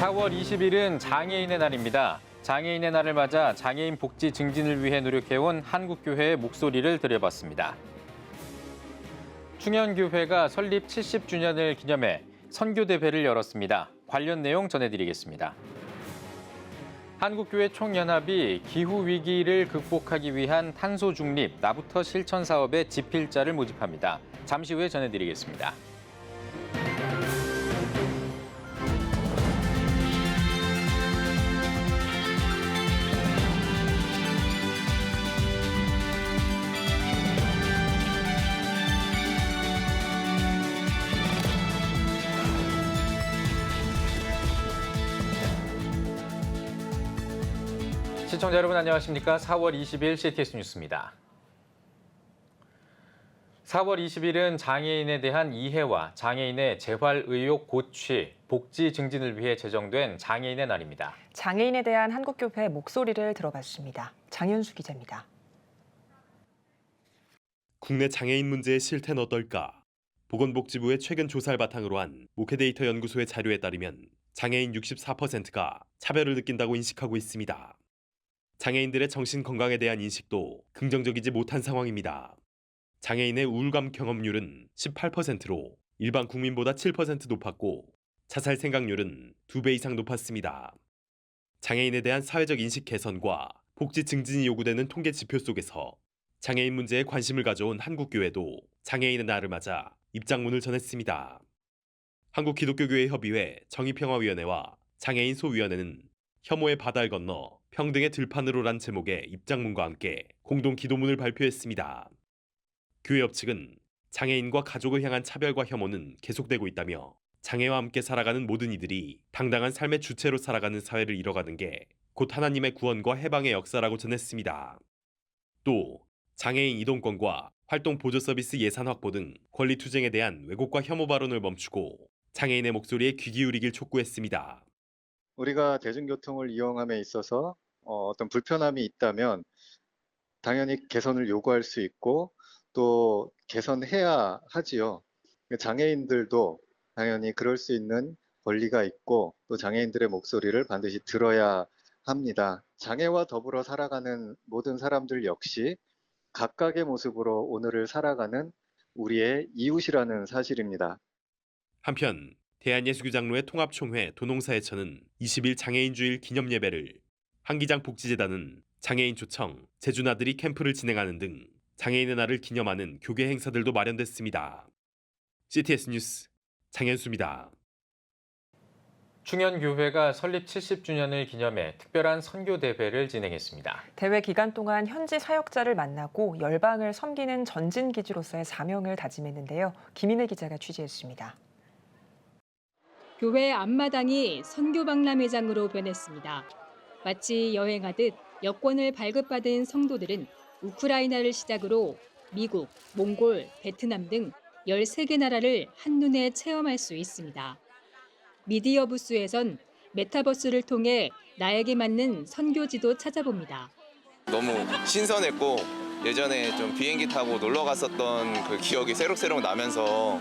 4월 20일은 장애인의 날입니다. 장애인의 날을 맞아 장애인 복지 증진을 위해 노력해온 한국교회의 목소리를 들여봤습니다. 충현교회가 설립 70주년을 기념해 선교대회를 열었습니다. 관련 내용 전해드리겠습니다. 한국교회 총연합이 기후위기를 극복하기 위한 탄소 중립, 나부터 실천 사업의 집필자를 모집합니다. 잠시 후에 전해드리겠습니다. 시청자 여러분 안녕하십니까? 4월 20일 CTS 뉴스입니다. 4월 20일은 장애인에 대한 이해와 장애인의 재활 의욕 고취, 복지 증진을 위해 제정된 장애인의 날입니다. 장애인에 대한 한국교회의 목소리를 들어봤습니다. 장윤수 기자입니다. 국내 장애인 문제의 실태는 어떨까? 보건복지부의 최근 조사를 바탕으로 한 모케데이터 연구소의 자료에 따르면 장애인 64%가 차별을 느낀다고 인식하고 있습니다. 장애인들의 정신 건강에 대한 인식도 긍정적이지 못한 상황입니다. 장애인의 우울감 경험률은 18%로 일반 국민보다 7% 높았고 자살 생각률은 2배 이상 높았습니다. 장애인에 대한 사회적 인식 개선과 복지 증진이 요구되는 통계 지표 속에서 장애인 문제에 관심을 가져온 한국교회도 장애인의 날을 맞아 입장문을 전했습니다. 한국기독교교회협의회 정의평화위원회와 장애인 소위원회는 혐오의 바다를 건너 평등의 들판으로란 제목의 입장문과 함께 공동 기도문을 발표했습니다. 교회 측은 장애인과 가족을 향한 차별과 혐오는 계속되고 있다며 장애와 함께 살아가는 모든 이들이 당당한 삶의 주체로 살아가는 사회를 이뤄가는 게 곧 하나님의 구원과 해방의 역사라고 전했습니다. 또 장애인 이동권과 활동 보조 서비스 예산 확보 등 권리 투쟁에 대한 왜곡과 혐오 발언을 멈추고 장애인의 목소리에 귀 기울이길 촉구했습니다. 우리가 대중교통을 이용함에 있어서 어떤 불편함이 있다면 당연히 개선을 요구할 수 있고 또 개선해야 하지요. 장애인들도 당연히 그럴 수 있는 권리가 있고 또 장애인들의 목소리를 반드시 들어야 합니다. 장애와 더불어 살아가는 모든 사람들 역시 각각의 모습으로 오늘을 살아가는 우리의 이웃이라는 사실입니다. 한편 대한예수교 장로회 통합총회 도농사회처는 20일 장애인주일 기념예배를, 한기장 복지재단은 장애인 초청, 제주나들이 캠프를 진행하는 등 장애인의 날을 기념하는 교계 행사들도 마련됐습니다. CTS 뉴스 장현수입니다. 충현교회가 설립 70주년을 기념해 특별한 선교대회를 진행했습니다. 대회 기간 동안 현지 사역자를 만나고 열방을 섬기는 전진기지로서의 사명을 다짐했는데요. 김인혜 기자가 취재했습니다. 교회 앞마당이 선교 박람회장으로 변했습니다. 마치 여행하듯 여권을 발급받은 성도들은 우크라이나를 시작으로 미국, 몽골, 베트남 등 13개 나라를 한눈에 체험할 수 있습니다. 미디어 부스에선 메타버스를 통해 나에게 맞는 선교지도 찾아봅니다. 너무 신선했고 예전에 좀 비행기 타고 놀러 갔었던 그 기억이 새록새록 나면서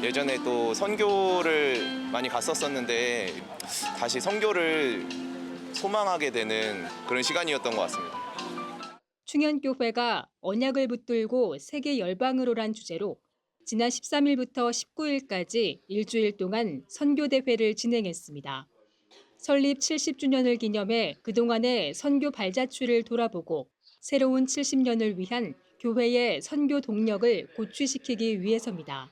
예전에 또 선교를 많이 갔었었는데 다시 선교를 소망하게 되는 그런 시간이었던 것 같습니다. 충현교회가 언약을 붙들고 세계 열방으로란 주제로 지난 13일부터 19일까지 일주일 동안 선교대회를 진행했습니다. 설립 70주년을 기념해 그동안의 선교 발자취를 돌아보고 새로운 70년을 위한 교회의 선교 동력을 고취시키기 위해서입니다.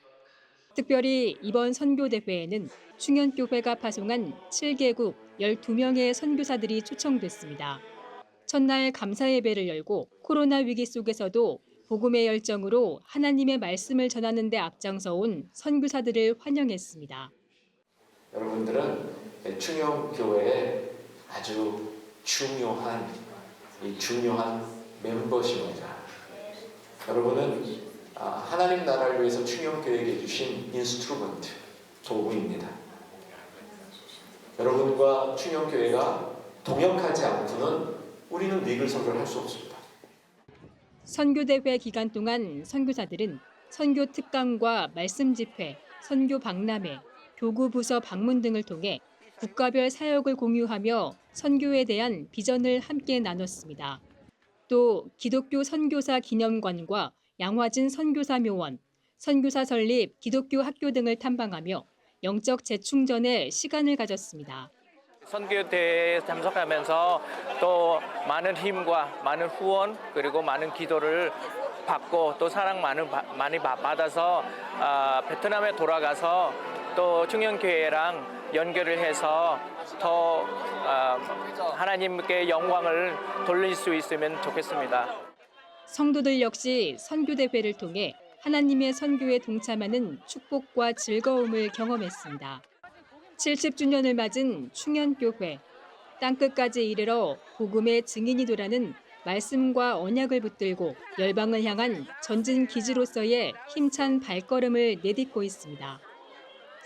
특별히 이번 선교대회에는 충현교회가 파송한 7개국 12명의 선교사들이 초청됐습니다. 첫날 감사 예배를 열고 코로나 위기 속에서도 복음의 열정으로 하나님의 말씀을 전하는 데 앞장서온 선교사들을 환영했습니다. 여러분들은 충현교회의 아주 중요한 멤버십니다. 여러분은 하나님 나라를 위해서 충현교회에게 주신 인스트루먼트, 도구입니다. 여러분과 충현교회가 동역하지 않고는 우리는 미글 선교를 할 수 없습니다. 선교대회 기간 동안 선교사들은 선교 특강과 말씀 집회, 선교 박람회, 교구 부서 방문 등을 통해 국가별 사역을 공유하며 선교에 대한 비전을 함께 나눴습니다. 또 기독교 선교사 기념관과 양화진 선교사 묘원, 선교사 설립 기독교 학교 등을 탐방하며 영적 재충전에 시간을 가졌습니다. 선교대회에 참석하면서 또 많은 힘과 많은 후원 그리고 많은 기도를 받고 또 사랑 많이 받아서 베트남에 돌아가서 또 충현교회랑 연결을 해서 더 하나님께 영광을 돌릴 수 있으면 좋겠습니다. 성도들 역시 선교대회를 통해 하나님의 선교에 동참하는 축복과 즐거움을 경험했습니다. 70주년을 맞은 충현교회, 땅끝까지 이르러 복음의 증인이 되라는 말씀과 언약을 붙들고 열방을 향한 전진 기지로서의 힘찬 발걸음을 내딛고 있습니다.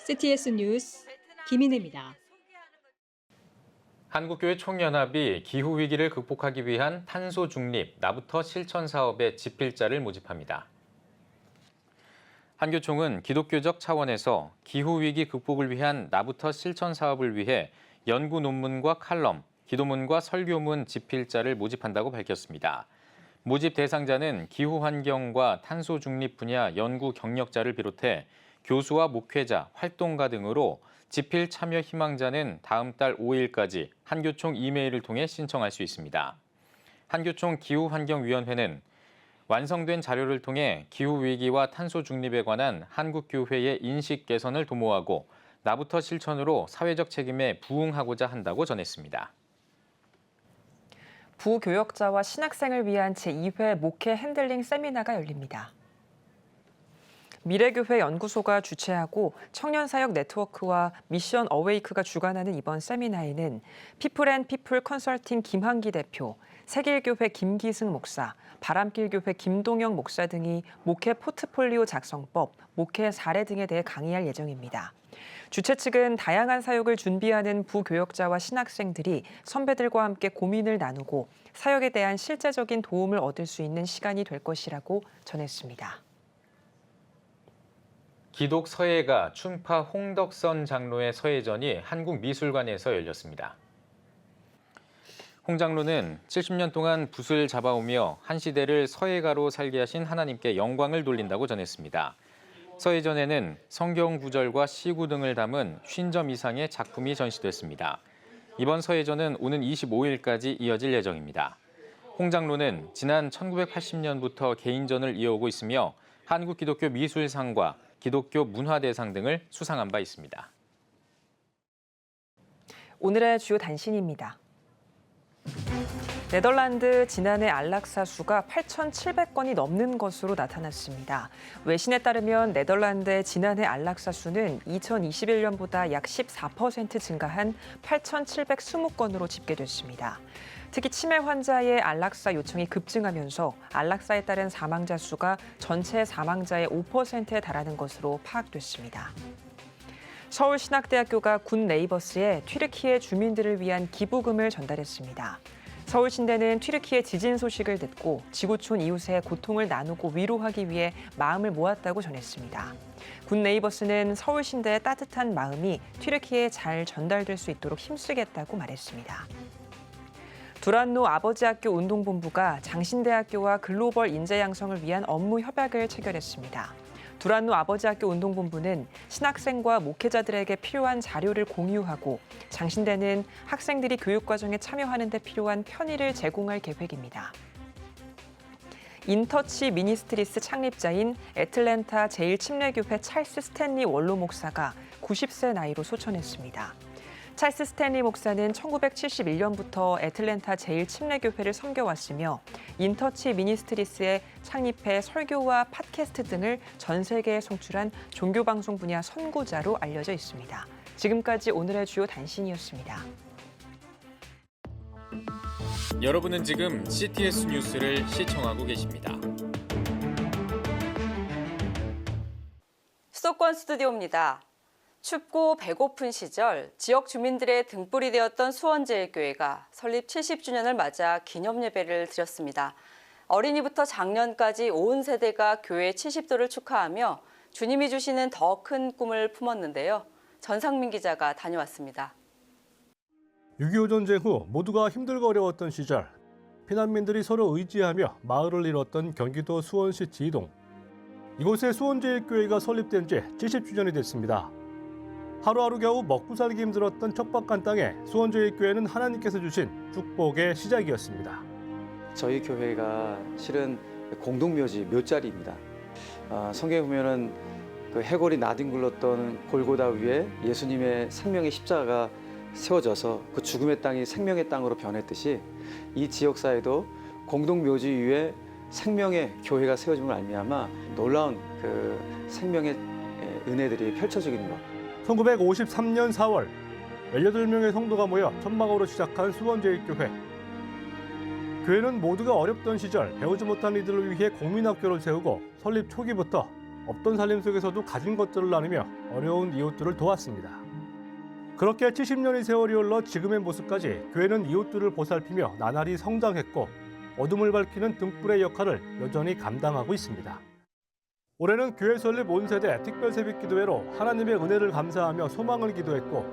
CTS 뉴스 김인혜입니다. 한국교회 총연합이 기후위기를 극복하기 위한 탄소 중립, 나부터 실천 사업의 지필자를 모집합니다. 한교총은 기독교적 차원에서 기후위기 극복을 위한 나부터 실천 사업을 위해 연구 논문과 칼럼, 기도문과 설교문 지필자를 모집한다고 밝혔습니다. 모집 대상자는 기후환경과 탄소 중립 분야 연구 경력자를 비롯해 교수와 목회자, 활동가 등으로 지필 참여 희망자는 다음 달 5일까지 한교총 이메일을 통해 신청할 수 있습니다. 한교총 기후환경위원회는 완성된 자료를 통해 기후위기와 탄소 중립에 관한 한국교회의 인식 개선을 도모하고 나부터 실천으로 사회적 책임에 부응하고자 한다고 전했습니다. 부교역자와 신학생을 위한 제2회 목회 핸들링 세미나가 열립니다. 미래교회 연구소가 주최하고 청년사역 네트워크와 미션 어웨이크가 주관하는 이번 세미나에는 피플앤피플 컨설팅 김환기 대표, 세길교회 김기승 목사, 바람길교회 김동영 목사 등이 목회 포트폴리오 작성법, 목회 사례 등에 대해 강의할 예정입니다. 주최 측은 다양한 사역을 준비하는 부교역자와 신학생들이 선배들과 함께 고민을 나누고 사역에 대한 실제적인 도움을 얻을 수 있는 시간이 될 것이라고 전했습니다. 기독 서예가 춘파 홍덕선 장로의 서예전이 한국미술관에서 열렸습니다. 홍 장로는 70년 동안 붓을 잡아오며 한 시대를 서예가로 살게 하신 하나님께 영광을 돌린다고 전했습니다. 서예전에는 성경 구절과 시구 등을 담은 50점 이상의 작품이 전시됐습니다. 이번 서예전은 오는 25일까지 이어질 예정입니다. 홍 장로는 지난 1980년부터 개인전을 이어오고 있으며 한국기독교 미술상과 기독교 문화대상 등을 수상한 바 있습니다. 오늘의 주요 단신입니다. 네덜란드 지난해 안락사 수가 8,700건이 넘는 것으로 나타났습니다. 외신에 따르면 네덜란드의 지난해 안락사 수는 2021년보다 약 14% 증가한 8,720건으로 집계됐습니다. 특히 치매 환자의 안락사 요청이 급증하면서 안락사에 따른 사망자 수가 전체 사망자의 5%에 달하는 것으로 파악됐습니다. 서울신학대학교가 군 네이버스에 튀르키예 주민들을 위한 기부금을 전달했습니다. 서울신대는 튀르키예 지진 소식을 듣고 지구촌 이웃의 고통을 나누고 위로하기 위해 마음을 모았다고 전했습니다. 군 네이버스는 서울신대의 따뜻한 마음이 튀르키예에 잘 전달될 수 있도록 힘쓰겠다고 말했습니다. 두란노 아버지학교 운동본부가 장신대학교와 글로벌 인재 양성을 위한 업무 협약을 체결했습니다. 두란노 아버지학교 운동본부는 신학생과 목회자들에게 필요한 자료를 공유하고 장신대는 학생들이 교육과정에 참여하는 데 필요한 편의를 제공할 계획입니다. 인터치 미니스트리스 창립자인 애틀랜타 제1침례교회 찰스 스탠리 원로 목사가 90세 나이로 소천했습니다. 찰스 스탠리 목사는 1971년부터 애틀랜타 제1침례교회를 섬겨왔으며 인터치 미니스트리스의 창립해 설교와 팟캐스트 등을 전 세계에 송출한 종교방송 분야 선구자로 알려져 있습니다. 지금까지 오늘의 주요 단신이었습니다. 여러분은 지금 CTS 뉴스를 시청하고 계십니다. 수도권 스튜디오입니다. 춥고 배고픈 시절 지역 주민들의 등불이 되었던 수원제일교회가 설립 70주년을 맞아 기념 예배를 드렸습니다. 어린이부터 장년까지 온 세대가 교회 70도를 축하하며 주님이 주시는 더 큰 꿈을 품었는데요. 전상민 기자가 다녀왔습니다. 6.25 전쟁 후 모두가 힘들고 어려웠던 시절 피난민들이 서로 의지하며 마을을 이뤘던 경기도 수원시 지이동. 이곳에 수원제일교회가 설립된 지 70주년이 됐습니다. 하루하루 겨우 먹고 살기 힘들었던 척박한 땅에 수원제일교회는 하나님께서 주신 축복의 시작이었습니다. 저희 교회가 실은 공동묘지 묘자리입니다. 성경에 보면은 그 해골이 나뒹굴렀던 골고다 위에 예수님의 생명의 십자가가 세워져서 그 죽음의 땅이 생명의 땅으로 변했듯이 이 지역사회도 공동묘지 위에 생명의 교회가 세워짐을 알미암아 놀라운 그 생명의 은혜들이 펼쳐지는 것. 1953년 4월 18명의 성도가 모여 천막으로 시작한 수원제일교회. 교회는 모두가 어렵던 시절 배우지 못한 이들을 위해 공민학교를 세우고 설립 초기부터 없던 살림 속에서도 가진 것들을 나누며 어려운 이웃들을 도왔습니다. 그렇게 70년의 세월이 흘러 지금의 모습까지 교회는 이웃들을 보살피며 나날이 성장했고 어둠을 밝히는 등불의 역할을 여전히 감당하고 있습니다. 올해는 교회 설립 온 세대 특별 새벽 기도회로 하나님의 은혜를 감사하며 소망을 기도했고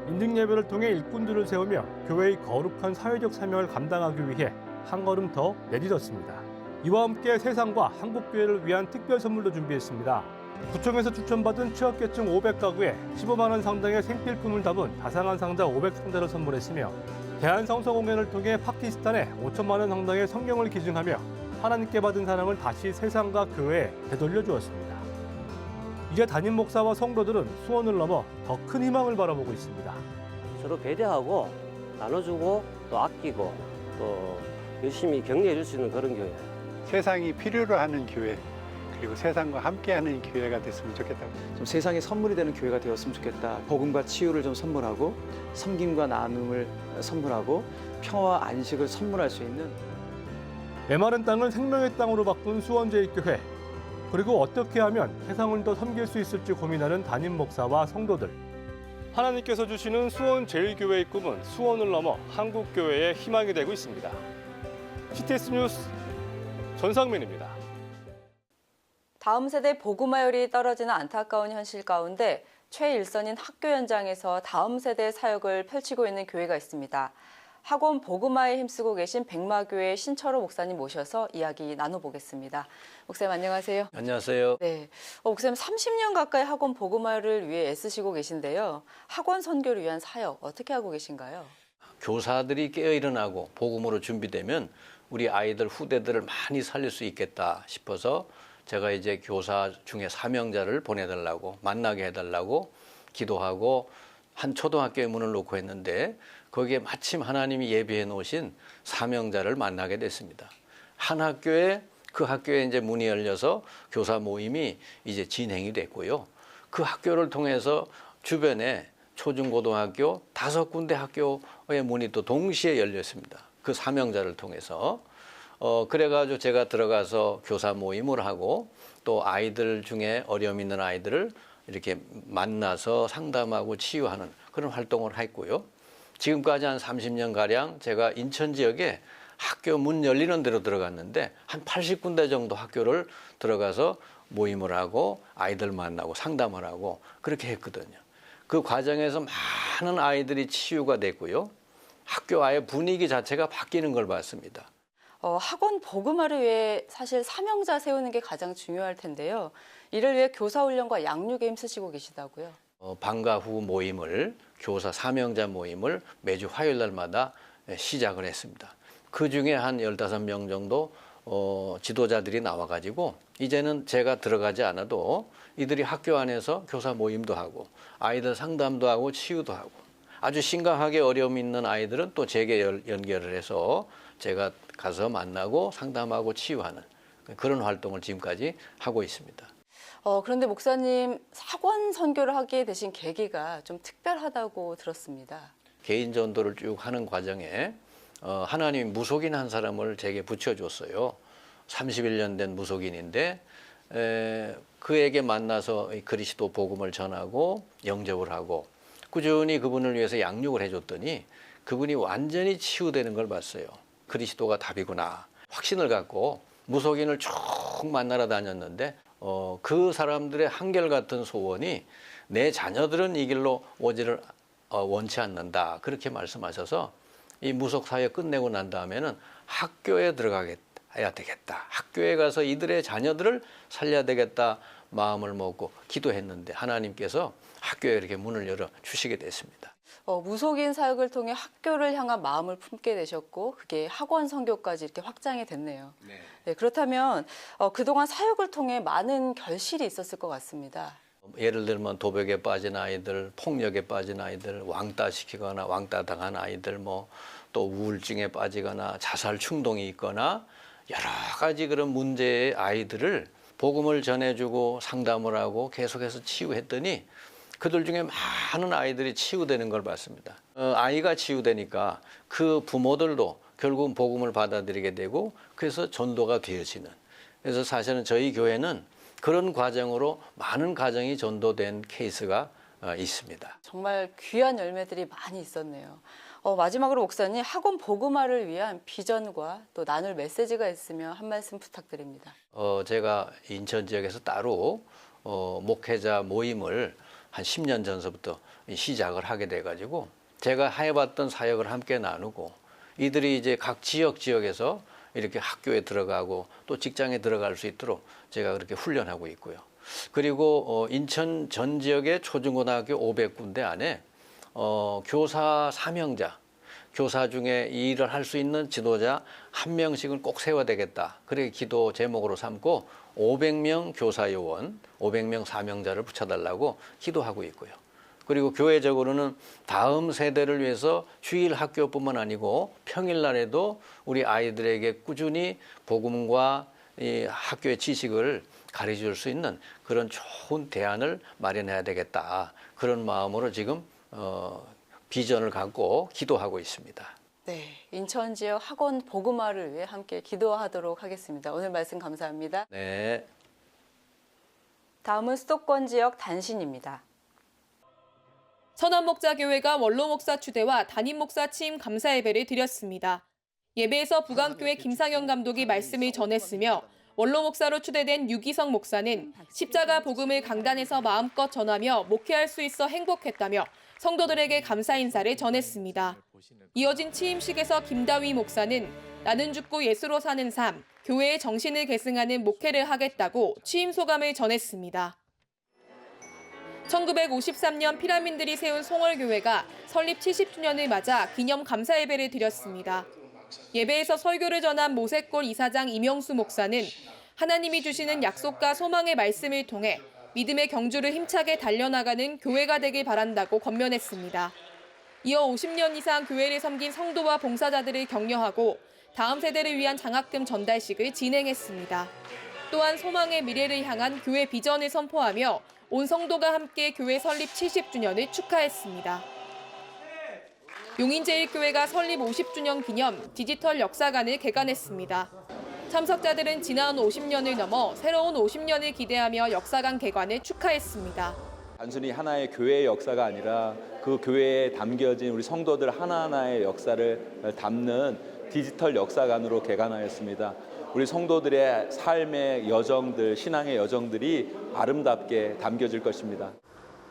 인증 예배를 통해 일꾼들을 세우며 교회의 거룩한 사회적 사명을 감당하기 위해 한 걸음 더 내딛었습니다. 이와 함께 세상과 한국교회를 위한 특별 선물도 준비했습니다. 구청에서 추천받은 취약계층 500가구에 15만 원 상당의 생필품을 담은 다상한 상자 500상자를 선물했으며 대한성서공연을 통해 파키스탄에 5천만 원 상당의 성경을 기증하며 하나님께 받은 사랑을 다시 세상과 교회에 되돌려 주었습니다. 이제 담임 목사와 성도들은 수원을 넘어 더 큰 희망을 바라보고 있습니다. 서로 배려하고 나눠주고 또 아끼고 또 열심히 격려해 줄 수 있는 그런 교회. 세상이 필요로 하는 교회, 그리고 세상과 함께하는 교회가 됐으면 좋겠다고. 좀 세상에 선물이 되는 교회가 되었으면 좋겠다. 복음과 치유를 좀 선물하고 섬김과 나눔을 선물하고 평화와 안식을 선물할 수 있는. 메마른 땅을 생명의 땅으로 바꾼 수원제일교회. 그리고 어떻게 하면 세상을 더 섬길 수 있을지 고민하는 담임 목사와 성도들. 하나님께서 주시는 수원제일교회의 꿈은 수원을 넘어 한국교회의 희망이 되고 있습니다. CTS 뉴스 전상민입니다. 다음 세대 복음화율이 떨어지는 안타까운 현실 가운데 최일선인 학교 현장에서 다음 세대 사역을 펼치고 있는 교회가 있습니다. 학원 복음화에 힘쓰고 계신 백마교회 신철호 목사님 모셔서 이야기 나눠보겠습니다. 목사님 안녕하세요. 안녕하세요. 네, 목사님 30년 가까이 학원 복음화를 위해 애쓰시고 계신데요. 학원 선교를 위한 사역 어떻게 하고 계신가요? 교사들이 깨어 일어나고 복음으로 준비되면 우리 아이들 후대들을 많이 살릴 수 있겠다 싶어서 제가 이제 교사 중에 사명자를 보내달라고 만나게 해달라고 기도하고 한 초등학교에 문을 놓고 했는데 거기에 마침 하나님이 예비해 놓으신 사명자를 만나게 됐습니다. 한 학교에 그 학교에 이제 문이 열려서 교사 모임이 이제 진행이 됐고요. 그 학교를 통해서 주변에 초중고등학교 5군데 학교의 문이 또 동시에 열렸습니다. 그 사명자를 통해서. 그래가지고 제가 들어가서 교사 모임을 하고 또 아이들 중에 어려움 있는 아이들을 이렇게 만나서 상담하고 치유하는 그런 활동을 했고요. 지금까지 한 30년가량 제가 인천 지역에 학교 문 열리는 대로 들어갔는데 한 80군데 정도 학교를 들어가서 모임을 하고 아이들 만나고 상담을 하고 그렇게 했거든요. 그 과정에서 많은 아이들이 치유가 됐고요. 학교 아예 분위기 자체가 바뀌는 걸 봤습니다. 학원 복음화를 위해 사실 사명자 세우는 게 가장 중요할 텐데요. 이를 위해 교사 훈련과 양육에 힘쓰시고 계시다고요. 방과 후 모임을 교사 사명자 모임을 매주 화요일 날마다 시작을 했습니다. 그중에 한 15명 정도 지도자들이 나와가지고 이제는 제가 들어가지 않아도 이들이 학교 안에서 교사 모임도 하고 아이들 상담도 하고 치유도 하고 아주 심각하게 어려움 있는 아이들은 또 제게 연결을 해서 제가 가서 만나고 상담하고 치유하는 그런 활동을 지금까지 하고 있습니다. 그런데 목사님 학원 선교를 하게 되신 계기가 좀 특별하다고 들었습니다. 개인 전도를 쭉 하는 과정에 하나님이 무속인 한 사람을 제게 붙여줬어요. 31년 된 무속인인데 그에게 만나서 그리스도 복음을 전하고 영접을 하고 꾸준히 그분을 위해서 양육을 해줬더니 그분이 완전히 치유되는 걸 봤어요. 그리스도가 답이구나. 확신을 갖고 무속인을 쭉 만나러 다녔는데 그 사람들의 한결같은 소원이 내 자녀들은 이 길로 오지를 원치 않는다. 그렇게 말씀하셔서 이 무속 사역 끝내고 난 다음에는 학교에 들어가야 되겠다. 학교에 가서 이들의 자녀들을 살려야 되겠다 마음을 먹고 기도했는데 하나님께서 학교에 이렇게 문을 열어 주시게 됐습니다. 무속인 사역을 통해 학교를 향한 마음을 품게 되셨고 그게 학원 선교까지 이렇게 확장이 됐네요. 네, 그렇다면 그동안 사역을 통해 많은 결실이 있었을 것 같습니다. 예를 들면 도벽에 빠진 아이들, 폭력에 빠진 아이들, 왕따시키거나 왕따당한 아이들, 또 우울증에 빠지거나 자살 충동이 있거나 여러 가지 그런 문제의 아이들을 복음을 전해주고 상담을 하고 계속해서 치유했더니 그들 중에 많은 아이들이 치유되는 걸 봤습니다. 아이가 치유되니까 그 부모들도 결국은 복음을 받아들이게 되고 그래서 전도가 되어지는. 그래서 사실은 저희 교회는 그런 과정으로 많은 가정이 전도된 케이스가 있습니다. 정말 귀한 열매들이 많이 있었네요. 마지막으로 목사님, 학원 복음화를 위한 비전과 또 나눌 메시지가 있으면 한 말씀 부탁드립니다. 제가 인천 지역에서 따로 목회자 모임을 한 10년 전서부터 시작을 하게 돼가지고 제가 해봤던 사역을 함께 나누고 이들이 이제 각 지역에서 이렇게 학교에 들어가고 또 직장에 들어갈 수 있도록 제가 그렇게 훈련하고 있고요. 그리고 인천 전 지역의 초중고등학교 500군데 안에 교사 사명자, 교사 중에 이 일을 할 수 있는 지도자 한 명씩은 꼭 세워야 되겠다. 그렇게 기도 제목으로 삼고 500명 교사 요원, 500명 사명자를 붙여달라고 기도하고 있고요. 그리고 교회적으로는 다음 세대를 위해서 주일 학교뿐만 아니고 평일날에도 우리 아이들에게 꾸준히 복음과 이 학교의 지식을 가르쳐줄 수 있는 그런 좋은 대안을 마련해야 되겠다. 그런 마음으로 지금 비전을 갖고 기도하고 있습니다. 네, 인천 지역 학원 복음화를 위해 함께 기도하도록 하겠습니다. 오늘 말씀 감사합니다. 네. 다음은 수도권 지역 단신입니다. 선한목자교회가 원로목사 추대와 담임목사 취임 감사 예배를 드렸습니다. 예배에서 부강교회 김상현 감독이 말씀을 전했으며 원로목사로 추대된 유기성 목사는 십자가 복음을 강단에서 마음껏 전하며 목회할 수 있어 행복했다며 성도들에게 감사 인사를 전했습니다. 이어진 취임식에서 김다위 목사는 나는 죽고 예수로 사는 삶, 교회의 정신을 계승하는 목회를 하겠다고 취임 소감을 전했습니다. 1953년 피라민들이 세운 송월교회가 설립 70주년을 맞아 기념 감사 예배를 드렸습니다. 예배에서 설교를 전한 모세골 이사장 이명수 목사는 하나님이 주시는 약속과 소망의 말씀을 통해 믿음의 경주를 힘차게 달려나가는 교회가 되길 바란다고 권면했습니다. 이어 50년 이상 교회를 섬긴 성도와 봉사자들을 격려하고 다음 세대를 위한 장학금 전달식을 진행했습니다. 또한 소망의 미래를 향한 교회 비전을 선포하며 온 성도가 함께 교회 설립 70주년을 축하했습니다. 용인제일교회가 설립 50주년 기념 디지털 역사관을 개관했습니다. 참석자들은 지난 50년을 넘어 새로운 50년을 기대하며 역사관 개관을 축하했습니다. 단순히 하나의 교회의 역사가 아니라 그 교회에 담겨진 우리 성도들 하나하나의 역사를 담는 디지털 역사관으로 개관하였습니다. 우리 성도들의 삶의 여정들, 신앙의 여정들이 아름답게 담겨질 것입니다.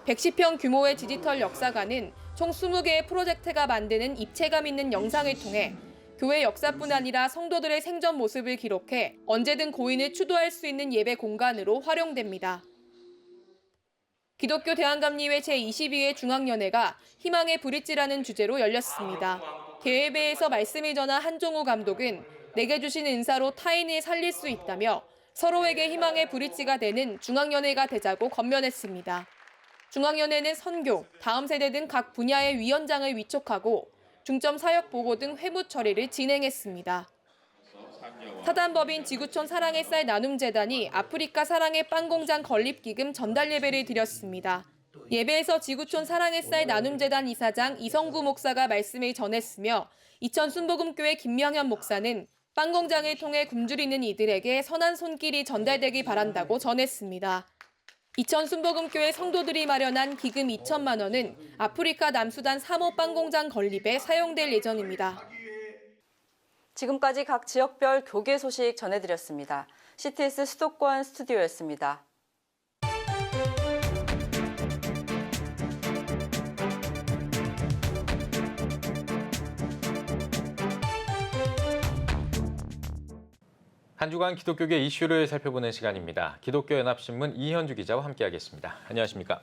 110평 규모의 디지털 역사관은 총 20개의 프로젝트가 만드는 입체감 있는 영상을 통해 교회 역사뿐 아니라 성도들의 생전 모습을 기록해 언제든 고인을 추도할 수 있는 예배 공간으로 활용됩니다. 기독교 대한감리회 제22회 중앙연회가 희망의 브릿지라는 주제로 열렸습니다. 개회배에서 말씀을 전한 한종우 감독은 내게 주신 은사로 타인을 살릴 수 있다며 서로에게 희망의 브릿지가 되는 중앙연회가 되자고 권면했습니다. 중앙연회는 선교, 다음 세대 등 각 분야의 위원장을 위촉하고 중점 사역 보고 등 회무 처리를 진행했습니다. 사단법인 지구촌 사랑의 쌀 나눔재단이 아프리카 사랑의 빵공장 건립기금 전달 예배를 드렸습니다. 예배에서 지구촌 사랑의 쌀 나눔재단 이사장 이성구 목사가 말씀을 전했으며 이천 순복음교회 김명현 목사는 빵공장을 통해 굶주리는 이들에게 선한 손길이 전달되기 바란다고 전했습니다. 이천 순복음교회 성도들이 마련한 기금 2천만 원은 아프리카 남수단 3호 빵공장 건립에 사용될 예정입니다. 지금까지 각 지역별 교계 소식 전해드렸습니다. CTS 수도권 스튜디오였습니다. 한 주간 기독교계 이슈를 살펴보는 시간입니다. 기독교 연합신문 이현주 기자와 함께하겠습니다. 안녕하십니까?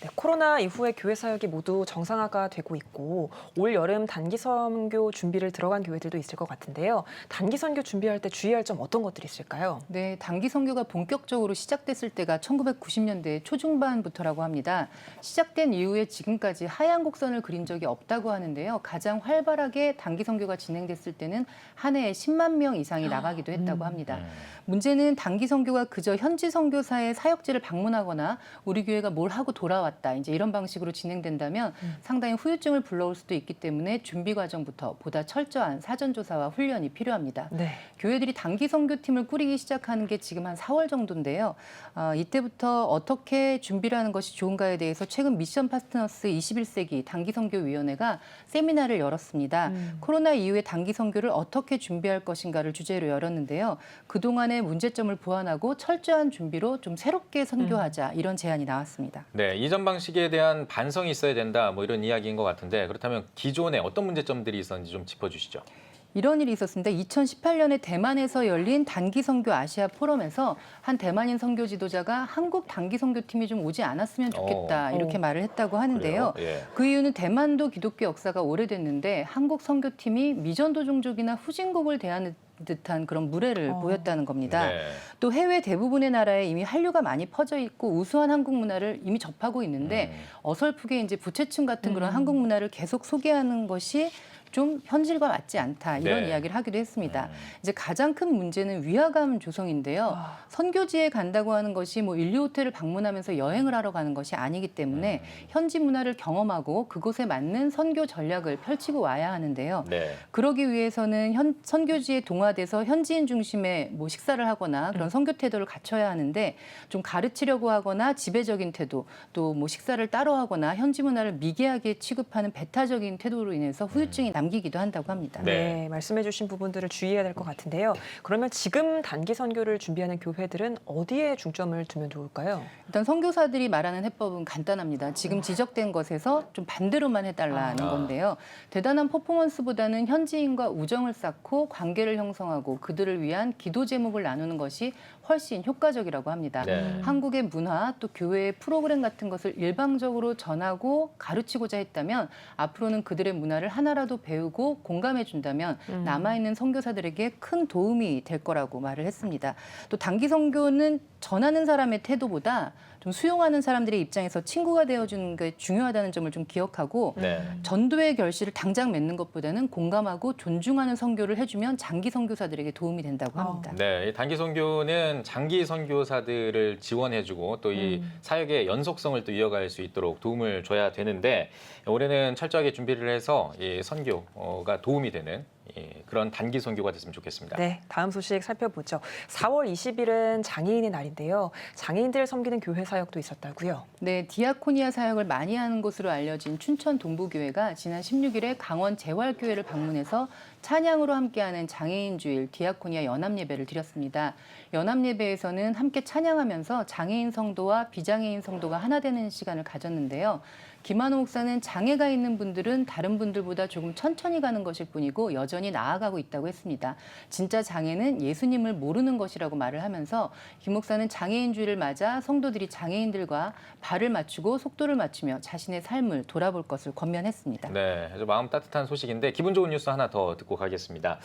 네, 코로나 이후에 교회 사역이 모두 정상화가 되고 있고 올 여름 단기 선교 준비를 들어간 교회들도 있을 것 같은데요. 단기 선교 준비할 때 주의할 점 어떤 것들이 있을까요? 네, 단기 선교가 본격적으로 시작됐을 때가 1990년대 초중반부터라고 합니다. 시작된 이후에 지금까지 하얀 곡선을 그린 적이 없다고 하는데요. 가장 활발하게 단기 선교가 진행됐을 때는 한 해에 10만 명 이상이 나가기도 했다고 합니다. 문제는 단기 선교가 그저 현지 선교사의 사역지를 방문하거나 우리 교회가 뭘 하고 돌아왔다, 이제 이런 방식으로 진행된다면 상당히 후유증을 불러올 수도 있기 때문에 준비 과정부터 보다 철저한 사전 조사와 훈련이 필요합니다. 네. 교회들이 단기 선교팀을 꾸리기 시작하는 게 지금 한 4월 정도인데요. 이때부터 어떻게 준비를 하는 것이 좋은가에 대해서 최근 미션 파트너스 21세기 단기 선교위원회가 세미나를 열었습니다. 코로나 이후에 단기 선교를 어떻게 준비할 것인가를 주제로 열었는데요. 그동안의 문제점을 보완하고 철저한 준비로 좀 새롭게 선교하자, 이런 제안이 나왔습니다. 네, 이전 방식에 대한 반성이 있어야 된다, 뭐 이런 이야기인 것 같은데 그렇다면 기존에 어떤 문제점들이 있었는지 좀 짚어주시죠. 이런 일이 있었습니다. 2018년에 대만에서 열린 단기 선교 아시아 포럼에서 한 대만인 선교 지도자가 한국 단기 선교팀이 좀 오지 않았으면 좋겠다, 이렇게 말을 했다고 하는데요. 예. 그 이유는 대만도 기독교 역사가 오래됐는데 한국 선교팀이 미전도 종족이나 후진국을 대하는 듯한 그런 무례를 보였다는 겁니다. 네. 또 해외 대부분의 나라에 이미 한류가 많이 퍼져 있고 우수한 한국 문화를 이미 접하고 있는데 어설프게 이제 부채춤 같은 그런 한국 문화를 계속 소개하는 것이 좀 현실과 맞지 않다, 이런 이야기를 하기도 했습니다. 이제 가장 큰 문제는 위화감 조성인데요. 선교지에 간다고 하는 것이 뭐 인류 호텔을 방문하면서 여행을 하러 가는 것이 아니기 때문에 현지 문화를 경험하고 그곳에 맞는 선교 전략을 펼치고 와야 하는데요. 네. 그러기 위해서는 선교지에 동화돼서 현지인 중심의 뭐 식사를 하거나 그런 선교 태도를 갖춰야 하는데 좀 가르치려고 하거나 지배적인 태도, 또 뭐 식사를 따로 하거나 현지 문화를 미개하게 취급하는 배타적인 태도로 인해서 후유증이 남기기도 한다고 합니다. 네, 말씀해 주신 부분들을 주의해야 될 것 같은데요. 그러면 지금 단기 선교를 준비하는 교회들은 어디에 중점을 두면 좋을까요? 일단 선교사들이 말하는 해법은 간단합니다. 지금 지적된 것에서 좀 반대로만 해달라는 건데요. 대단한 퍼포먼스보다는 현지인과 우정을 쌓고 관계를 형성하고 그들을 위한 기도 제목을 나누는 것이 훨씬 효과적이라고 합니다. 네. 한국의 문화 또 교회의 프로그램 같은 것을 일방적으로 전하고 가르치고자 했다면 앞으로는 그들의 문화를 하나라도 배우고 공감해 준다면 남아있는 선교사들에게 큰 도움이 될 거라고 말을 했습니다. 또 단기 선교는 전하는 사람의 태도보다 좀 수용하는 사람들의 입장에서 친구가 되어주는 게 중요하다는 점을 좀 기억하고 전도의 결실을 당장 맺는 것보다는 공감하고 존중하는 선교를 해주면 장기 선교사들에게 도움이 된다고 합니다. 네, 이 단기 선교는 장기 선교사들을 지원해주고 또 이 사역의 연속성을 또 이어갈 수 있도록 도움을 줘야 되는데 올해는 철저하게 준비를 해서 이 선교가 도움이 되는 그런 단기 선교가 됐으면 좋겠습니다. 네, 다음 소식 살펴보죠. 4월 20일은 장애인의 날인데요. 장애인들을 섬기는 교회 사역도 있었다고요? 네, 디아코니아 사역을 많이 하는 곳으로 알려진 춘천 동부교회가 지난 16일에 강원 재활교회를 방문해서 찬양으로 함께하는 장애인 주일 디아코니아 연합예배를 드렸습니다. 연합예배에서는 함께 찬양하면서 장애인 성도와 비장애인 성도가 하나 되는 시간을 가졌는데요. 김한호 목사는 장애가 있는 분들은 다른 분들보다 조금 천천히 가는 것일 뿐이고 여전히 나아가고 있다고 했습니다. 진짜 장애는 예수님을 모르는 것이라고 말을 하면서 김 목사는 장애인 주일을 맞아 성도들이 장애인들과 발을 맞추고 속도를 맞추며 자신의 삶을 돌아볼 것을 권면했습니다. 네, 아주 마음 따뜻한 소식인데 기분 좋은 뉴스 하나 더 듣고 가겠습니다.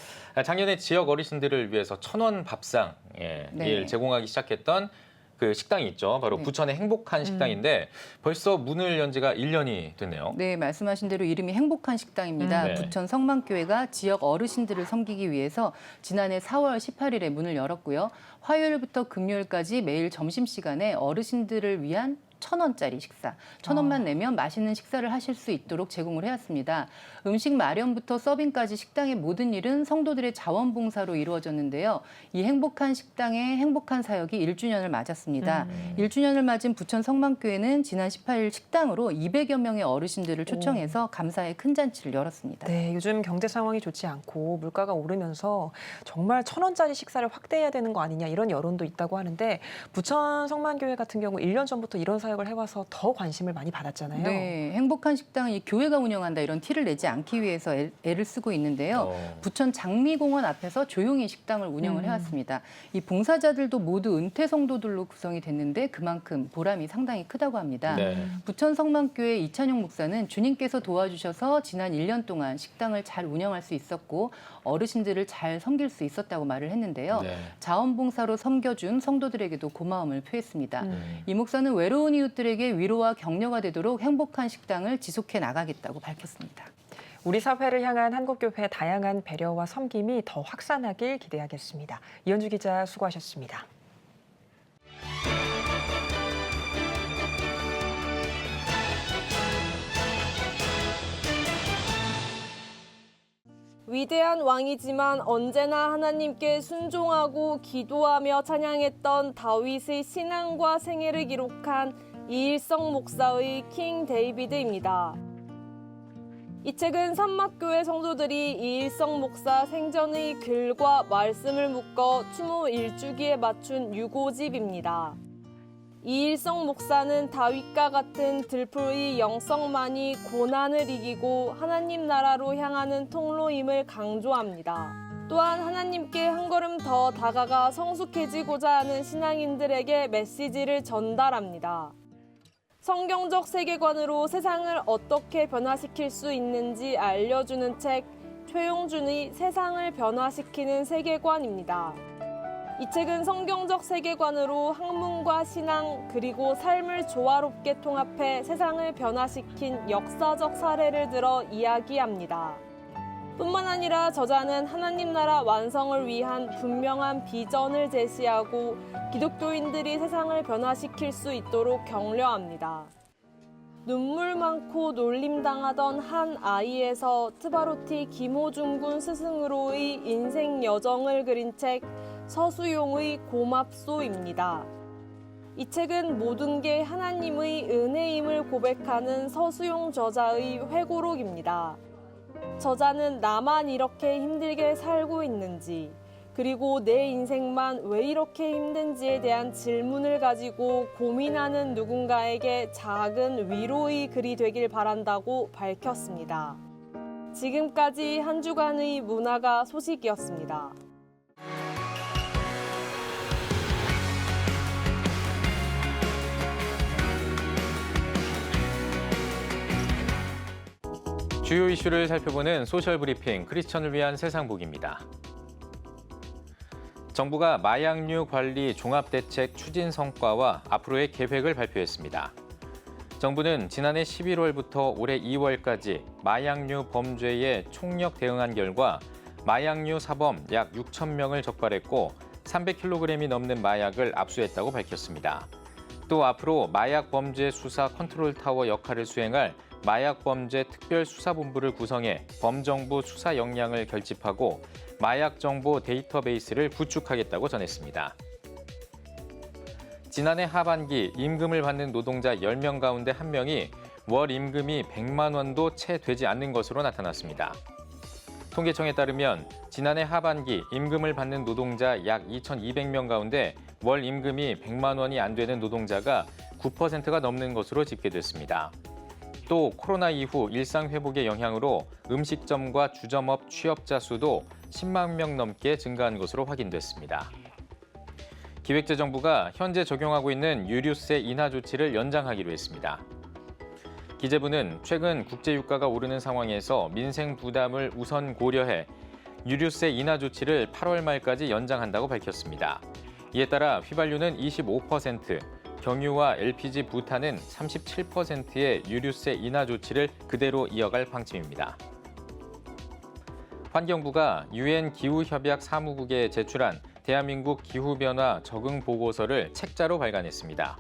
작년에 지역 어르신들을 위해서 1,000원 밥상 을 제공하기 시작했던 그 식당이 있죠. 바로 부천의 행복한 식당인데 벌써 문을 연 지가 1년이 됐네요. 네, 말씀하신 대로 이름이 행복한 식당입니다. 부천 성만교회가 지역 어르신들을 섬기기 위해서 지난해 4월 18일에 문을 열었고요. 화요일부터 금요일까지 매일 점심시간에 어르신들을 위한 1,000원짜리 식사, 1,000원만 내면 맛있는 식사를 하실 수 있도록 제공을 해왔습니다. 음식 마련부터 서빙까지 식당의 모든 일은 성도들의 자원봉사로 이루어졌는데요. 이 행복한 식당의 행복한 사역이 1주년을 맞았습니다. 1주년을 맞은 부천 성만교회는 지난 18일 식당으로 200여 명의 어르신들을 초청해서 감사의 큰 잔치를 열었습니다. 네, 요즘 경제 상황이 좋지 않고 물가가 오르면서 정말 1,000원짜리 식사를 확대해야 되는 거 아니냐, 이런 여론도 있다고 하는데 부천 성만교회 같은 경우 1년 전부터 이런 사역을 해와서 더 관심을 많이 받았잖아요. 네, 행복한 식당은 이 교회가 운영한다 이런 티를 내지 않기 위해서 애를 쓰고 있는데요. 부천 장미공원 앞에서 조용히 식당을 운영을 해왔습니다. 이 봉사자들도 모두 은퇴 성도들로 구성이 됐는데 그만큼 보람이 상당히 크다고 합니다. 네. 부천 성만교회 이찬용 목사는 주님께서 도와주셔서 지난 1년 동안 식당을 잘 운영할 수 있었고 어르신들을 잘 섬길 수 있었다고 말을 했는데요. 네. 자원봉사로 섬겨준 성도들에게도 고마움을 표했습니다. 이 목사는 외로운 이웃들에게 위로와 격려가 되도록 행복한 식당을 지속해 나가겠다고 밝혔습니다. 우리 사회를 향한 한국교회의 다양한 배려와 섬김이 더 확산하길 기대하겠습니다. 이현주 기자 수고하셨습니다. 위대한 왕이지만 언제나 하나님께 순종하고 기도하며 찬양했던 다윗의 신앙과 생애를 기록한 이일성 목사의 킹 데이비드입니다. 이 책은 산막교회 성도들이 이일성 목사 생전의 글과 말씀을 묶어 추모 일주기에 맞춘 유고집입니다. 이일성 목사는 다윗과 같은 들풀의 영성만이 고난을 이기고 하나님 나라로 향하는 통로임을 강조합니다. 또한 하나님께 한 걸음 더 다가가 성숙해지고자 하는 신앙인들에게 메시지를 전달합니다. 성경적 세계관으로 세상을 어떻게 변화시킬 수 있는지 알려주는 책 최용준의 세상을 변화시키는 세계관입니다. 이 책은 성경적 세계관으로 학문과 신앙 그리고 삶을 조화롭게 통합해 세상을 변화시킨 역사적 사례를 들어 이야기합니다. 뿐만 아니라 저자는 하나님 나라 완성을 위한 분명한 비전을 제시하고 기독교인들이 세상을 변화시킬 수 있도록 격려합니다. 눈물 많고 놀림당하던 한 아이에서 트바로티 김호중군 스승으로의 인생 여정을 그린 책 서수용의 고맙소입니다. 이 책은 모든 게 하나님의 은혜임을 고백하는 서수용 저자의 회고록입니다. 저자는 나만 이렇게 힘들게 살고 있는지, 그리고 내 인생만 왜 이렇게 힘든지에 대한 질문을 가지고 고민하는 누군가에게 작은 위로의 글이 되길 바란다고 밝혔습니다. 지금까지 한 주간의 문화가 소식이었습니다. 주요 이슈를 살펴보는 소셜 브리핑 크리스천을 위한 세상복입니다. 정부가 마약류 관리 종합대책 추진 성과와 앞으로의 계획을 발표했습니다. 정부는 지난해 11월부터 올해 2월까지 마약류 범죄에 총력 대응한 결과 마약류 사범 약 6천 명을 적발했고 300kg이 넘는 마약을 압수했다고 밝혔습니다. 또 앞으로 마약 범죄 수사 컨트롤 타워 역할을 수행할 마약범죄특별수사본부를 구성해 범정부 수사 역량을 결집하고 마약정보 데이터베이스를 구축하겠다고 전했습니다. 지난해 하반기 임금을 받는 노동자 10명 가운데 1명이 월 임금이 100만 원도 채 되지 않는 것으로 나타났습니다. 통계청에 따르면 지난해 하반기 임금을 받는 노동자 약 2,200명 가운데 월 임금이 100만 원이 안 되는 노동자가 9%가 넘는 것으로 집계됐습니다. 또 코로나 이후 일상 회복의 영향으로 음식점과 주점업 취업자 수도 10만 명 넘게 증가한 것으로 확인됐습니다. 기획재정부가 현재 적용하고 있는 유류세 인하 조치를 연장하기로 했습니다. 기재부는 최근 국제유가가 오르는 상황에서 민생 부담을 우선 고려해 유류세 인하 조치를 8월 말까지 연장한다고 밝혔습니다. 이에 따라 휘발유는 25%, 경유와 LPG 부탄은 37%의 유류세 인하 조치를 그대로 이어갈 방침입니다. 환경부가 UN 기후협약 사무국에 제출한 대한민국 기후변화 적응 보고서를 책자로 발간했습니다.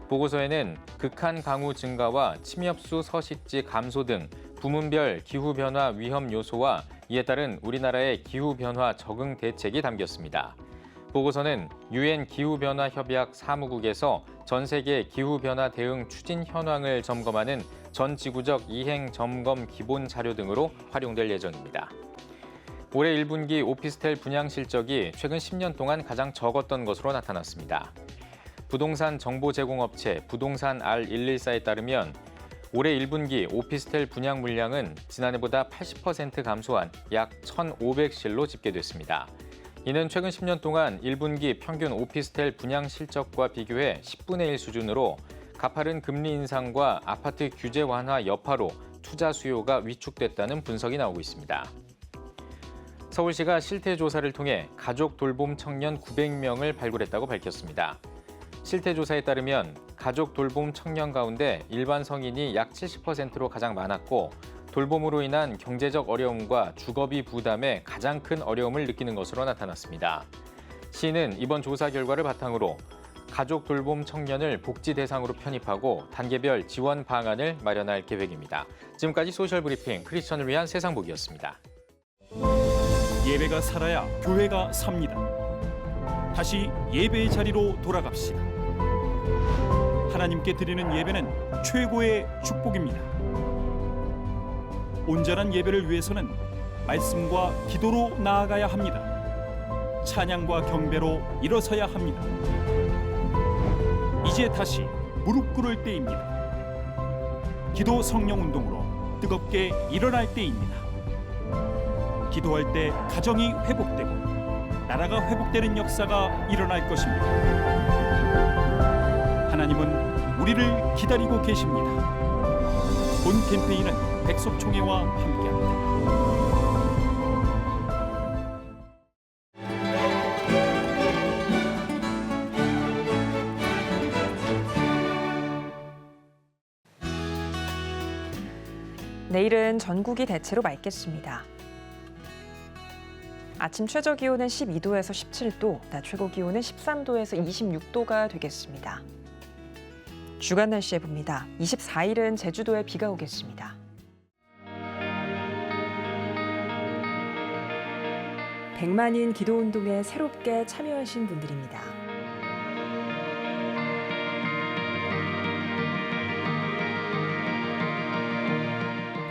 보고서에는 극한 강우 증가와 침엽수 서식지 감소 등 부문별 기후변화 위험 요소와 이에 따른 우리나라의 기후변화 적응 대책이 담겼습니다. 보고서는 UN 기후변화협약 사무국에서 전 세계 기후변화 대응 추진 현황을 점검하는 전 지구적 이행 점검 기본 자료 등으로 활용될 예정입니다. 올해 1분기 오피스텔 분양 실적이 최근 10년 동안 가장 적었던 것으로 나타났습니다. 부동산 정보 제공업체 부동산 R114에 따르면 올해 1분기 오피스텔 분양 물량은 지난해보다 80% 감소한 약 1,500실로 집계됐습니다. 이는 최근 10년 동안 1분기 평균 오피스텔 분양 실적과 비교해 10분의 1 수준으로 가파른 금리 인상과 아파트 규제 완화 여파로 투자 수요가 위축됐다는 분석이 나오고 있습니다. 서울시가 실태 조사를 통해 가족 돌봄 청년 900명을 발굴했다고 밝혔습니다. 실태 조사에 따르면 가족 돌봄 청년 가운데 일반 성인이 약 70%로 가장 많았고 돌봄으로 인한 경제적 어려움과 주거비 부담에 가장 큰 어려움을 느끼는 것으로 나타났습니다. 시는 이번 조사 결과를 바탕으로 가족 돌봄 청년을 복지 대상으로 편입하고 단계별 지원 방안을 마련할 계획입니다. 지금까지 소셜브리핑 크리스천을 위한 세상보기였습니다. 예배가 살아야 교회가 삽니다. 다시 예배의 자리로 돌아갑시다. 하나님께 드리는 예배는 최고의 축복입니다. 온전한 예배를 위해서는 말씀과 기도로 나아가야 합니다. 찬양과 경배로 일어서야 합니다. 이제 다시 무릎 꿇을 때입니다. 기도 성령 운동으로 뜨겁게 일어날 때입니다. 기도할 때 가정이 회복되고 나라가 회복되는 역사가 일어날 것입니다. 하나님은 우리를 기다리고 계십니다. 본 캠페인은 백석총회와 함께합니다. 내일은 전국이 대체로 맑겠습니다. 아침 최저 기온은 12도에서 17도, 낮 최고 기온은 13도에서 26도가 되겠습니다. 주간 날씨 해봅니다. 24일은 제주도에 비가 오겠습니다. 백만인 기도운동에 새롭게 참여하신 분들입니다.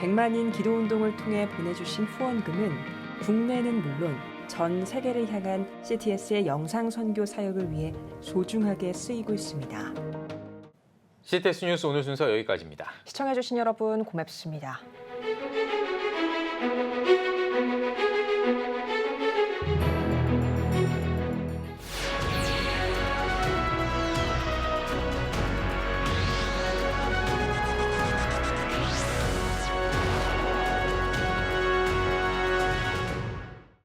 백만인 기도운동을 통해 보내주신 후원금은 국내는 물론 전 세계를 향한 CTS의 영상 선교 사역을 위해 소중하게 쓰이고 있습니다. CTS 뉴스 오늘 순서 여기까지입니다. 시청해주신 여러분 고맙습니다.